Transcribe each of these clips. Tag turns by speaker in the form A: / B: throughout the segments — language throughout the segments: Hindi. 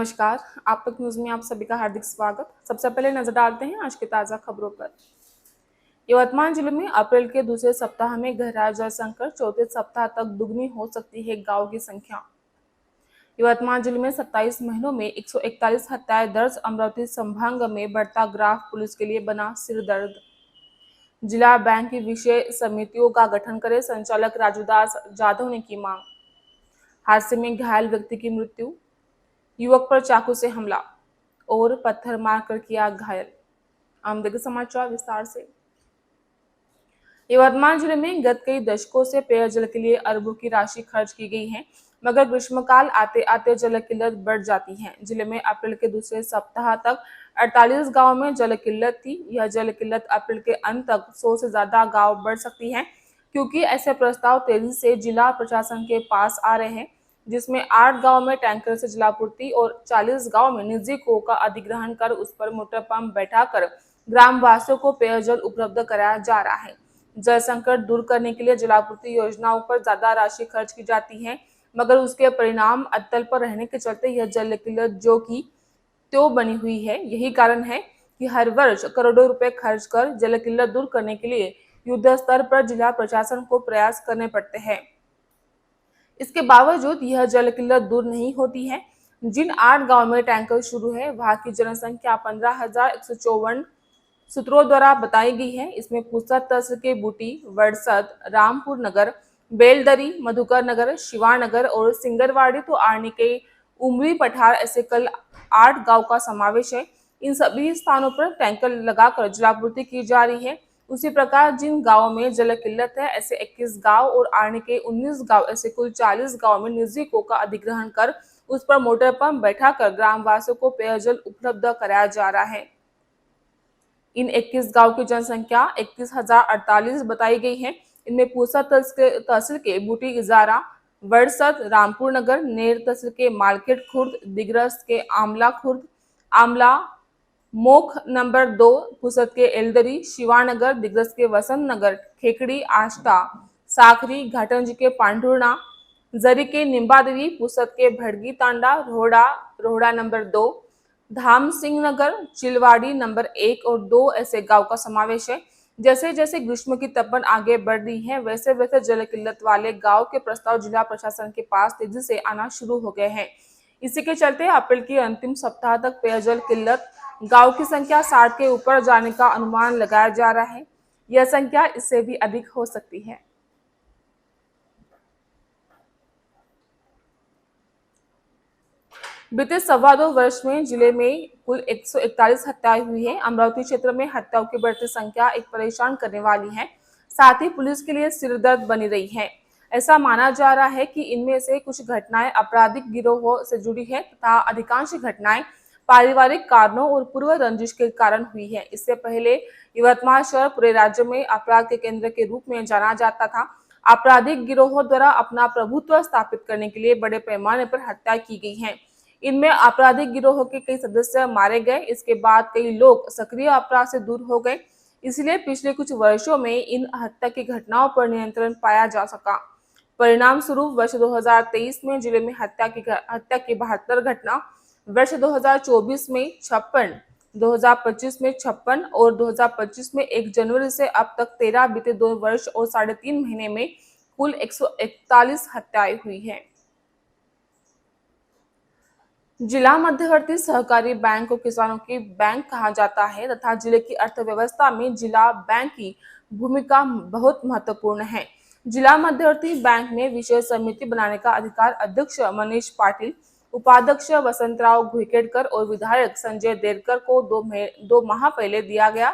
A: नमस्कार। आप तक न्यूज में आप सभी का हार्दिक स्वागत। सबसे पहले नजर डालते हैं आज की ताजा खबरों पर। यवतमाल जिले में अप्रैल के दूसरे सप्ताह में गहरा जल संकट, चौथे सप्ताह तक दुगनी हो सकती है गांव की संख्या। यवतमाल जिले में 27 महीनों में 141 हत्याएं दर्ज, अमरावती संभाग में बढ़ता ग्राफ पुलिस के लिए बना सिरदर्द। जिला बैंक की विषय समितियों का गठन करे, संचालक राजूदास जाधव ने की मांग। हादसे में घायल व्यक्ति की मृत्यु, युवक पर चाकू से हमला और पत्थर मारकर किया घायल। आम देखिए समाचार विस्तार से। यवतमाल जिले में गत कई दशकों से पेयजल के लिए अरबों की राशि खर्च की गई है, मगर ग्रीष्मकाल आते आते जल किल्लत बढ़ जाती है। जिले में अप्रैल के दूसरे सप्ताह तक 48 गांवों में जल किल्लत थी। यह जल किल्लत अप्रैल के अंत तक 100 से ज्यादा गांव बढ़ सकती है, क्योंकि ऐसे प्रस्ताव तेजी से जिला प्रशासन के पास आ रहे हैं, जिसमें 8 गांव में टैंकर से जलापूर्ति और 40 गांव में निजी कुओं का अधिग्रहण कर उस पर मोटर पंप बैठाकर ग्रामवासियों को पेयजल उपलब्ध कराया जा रहा है। जल संकट दूर करने के लिए जलापूर्ति योजनाओं पर ज्यादा राशि खर्च की जाती है, मगर उसके परिणाम अतल पर रहने के चलते यह जल किल्लत जो की त्यों बनी हुई है। यही कारण है कि हर वर्ष करोड़ों रुपए खर्च कर जल किल्लत दूर करने के लिए युद्ध स्तर पर जिला प्रशासन को प्रयास करने पड़ते हैं। इसके बावजूद यह जल किल्लत दूर नहीं होती है। जिन 8 गांव में टैंकर शुरू है, वहां की जनसंख्या 15,154 सूत्रों द्वारा बताई गई है। इसमें पूसा तहसील के बूटी, वड़सद, रामपुर नगर, बेलदरी, मधुकर नगर, शिवानगर और सिंगरवाड़ी तो आर्नी के उमरी पठार ऐसे कल 8 गांव का समावेश है। इन सभी स्थानों पर टैंकर लगाकर जलापूर्ति की जा रही है। उसी प्रकार जिन गांवों में जल किल्लत है, ऐसे 21 गांव और आर्नी के 19 गांव ऐसे कुल 40 गांव में निजी कुओं का अधिग्रहण कर उस पर मोटर पंप बैठाकर ग्रामवासियों को पेयजल उपलब्ध कराया जा रहा है। इन 21 गांव की जनसंख्या 31,048 बताई गई है। इनमें पूसा तहसील के बूटी इजारा, वड़सद, रामपुर नगर, नेर तहसील के मार्केट खुर्द, दिग्रस के आमला खुर्द, आमला मोख नंबर 2 पुसद के एलदरी, शिवानगर, दिग्रस के वसंत नगर, खेकड़ी, आष्टा, साखरी, घाटंज के पांडुरना, जरी के निम्बादेवी, पुसद के भड़गी तांडा, रोहड़ा नंबर 2, धाम सिंह नगर, चिलवाड़ी नंबर 1 और 2 ऐसे गांव का समावेश है। जैसे जैसे ग्रीष्म की तपन आगे बढ़ रही है, वैसे वैसे जल किल्लत वाले गांव के प्रस्ताव जिला प्रशासन के पास तेजी से आना शुरू हो गए हैं। इसी के चलते अप्रैल के अंतिम सप्ताह तक पेयजल किल्लत गांव की संख्या 60 के ऊपर जाने का अनुमान लगाया जा रहा है। यह संख्या इससे भी अधिक हो सकती है। बीते 2.25 वर्ष में जिले में कुल 141 हत्याएं हुई है। अमरावती क्षेत्र में हत्याओं की बढ़ती संख्या एक परेशान करने वाली है, साथ ही पुलिस के लिए सिरदर्द बनी रही है। ऐसा माना जा रहा है कि इनमें से कुछ घटनाएं आपराधिक गिरोहों से जुड़ी है तथा अधिकांश घटनाएं पारिवारिक कारणों और पूर्व रंजिश के कारण हुई है। इससे पहले यवतमाल शहर पूरे राज्य में अपराध के केंद्र के रूप में जाना जाता था। आपराधिक गिरोहों द्वारा अपना प्रभुत्व स्थापित करने के लिए बड़े पैमाने पर हत्या की गई है। इनमें आपराधिक गिरोह के कई सदस्य मारे गए। इसके बाद कई लोग सक्रिय अपराध से दूर हो गए। इसलिए पिछले कुछ वर्षों में इन हत्या की घटनाओं पर नियंत्रण पाया जा सका। परिणाम स्वरूप वर्ष 2023 में जिले में हत्या की 72 घटना, वर्ष 2024 में 56, 2025 में 56 और 2025 में 1 जनवरी से अब तक 13 बीते 2 वर्ष और 3.5 महीने में कुल 141 हत्याएं हुई हैं। जिला मध्यवर्ती सहकारी बैंक को किसानों की बैंक कहा जाता है तथा जिले की अर्थव्यवस्था में जिला बैंक की भूमिका बहुत महत्वपूर्ण है। जिला मध्यवर्ती बैंक में विशेष समिति बनाने का अधिकार अध्यक्ष मनीष पाटिल, उपाध्यक्ष वसंतराव घुईकेडकर और विधायक संजय देरकर को 2 माह पहले दिया गया।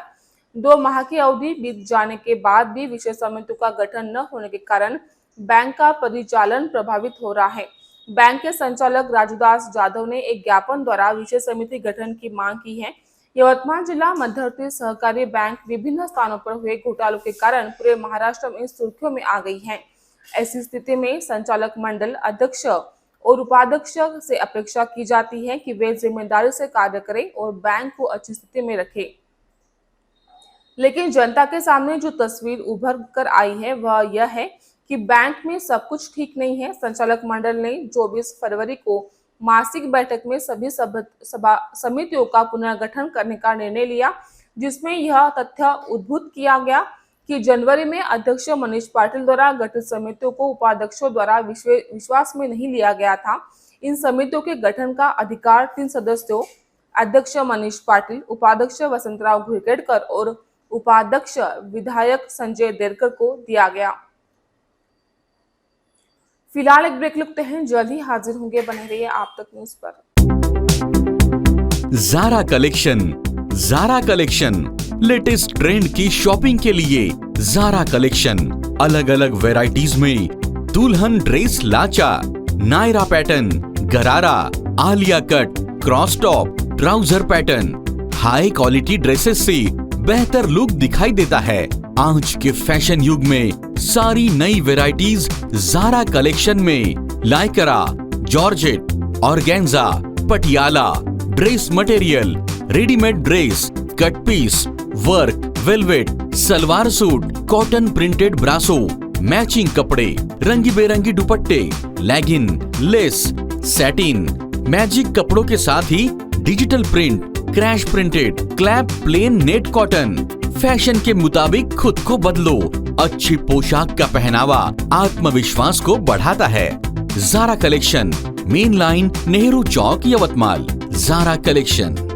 A: 2 माह की अवधि बीत जाने के बाद भी विशेष समिति का गठन न होने के कारण बैंक का परिचालन प्रभावित हो रहा है। बैंक के संचालक राजूदास जाधव ने एक ज्ञापन द्वारा विशेष समिति गठन की मांग की है। यवतमाल जिला मध्यवर्ती सहकारी बैंक विभिन्न स्थानों पर हुए घोटालों के कारण पूरे महाराष्ट्र में सुर्खियों में आ गई है। ऐसी स्थिति में संचालक मंडल, अध्यक्ष और उपाध्यक्ष से अपेक्षा की जाती है कि वे जिम्मेदारी से कार्य करें और बैंक को अच्छी स्थिति में रखें। लेकिन जनता के सामने जो तस्वीर उभर कर आई है वह यह है कि बैंक में सब कुछ ठीक नहीं है। संचालक मंडल ने 24 फरवरी को मासिक बैठक में सभी समितियों का पुनर्गठन करने का निर्णय लिया, जिसमें यह तथ्य उद्भूत किया गया कि जनवरी में अध्यक्ष मनीष पाटिल द्वारा गठित समितियों को उपाध्यक्षों द्वारा विश्वास में नहीं लिया गया था। इन समितियों के गठन का अधिकार 3 सदस्यों अध्यक्ष मनीष पाटिल, उपाध्यक्ष वसंतराव घुरकेडकर और उपाध्यक्ष विधायक संजय देरकर को दिया गया। फिलहाल एक ब्रेक लेते हैं, जल्द ही हाजिर होंगे, बने रहिए आप तक न्यूज पर।
B: ज़ारा कलेक्शन लेटेस्ट ट्रेंड की शॉपिंग के लिए ज़ारा कलेक्शन अलग अलग वैरायटीज में दुल्हन ड्रेस लाचा, नायरा पैटर्न, गरारा, Alia cut, cross top, trouser pattern, high quality dresses से बेहतर लुक दिखाई देता है। आज के फैशन युग में सारी नई वैरायटीज ज़ारा कलेक्शन में Lycra, georgette, organza, Patiala, dress material, readymade dress, cut piece, work, velvet, salwar suit, cotton printed brasso, matching कपड़े, रंगी बेरंगी दुपट्टे, लेगिन, लेस, सैटिन, मैजिक कपड़ों के साथ ही digital print, crash printed, clap plain net cotton. Fashion के मुताबिक खुद को बदलो। अच्छी पोशाक का पहनावा आत्मविश्वास को बढ़ाता है। Zara collection, main line, Nehru Chowk, Yavatmal. Zara collection.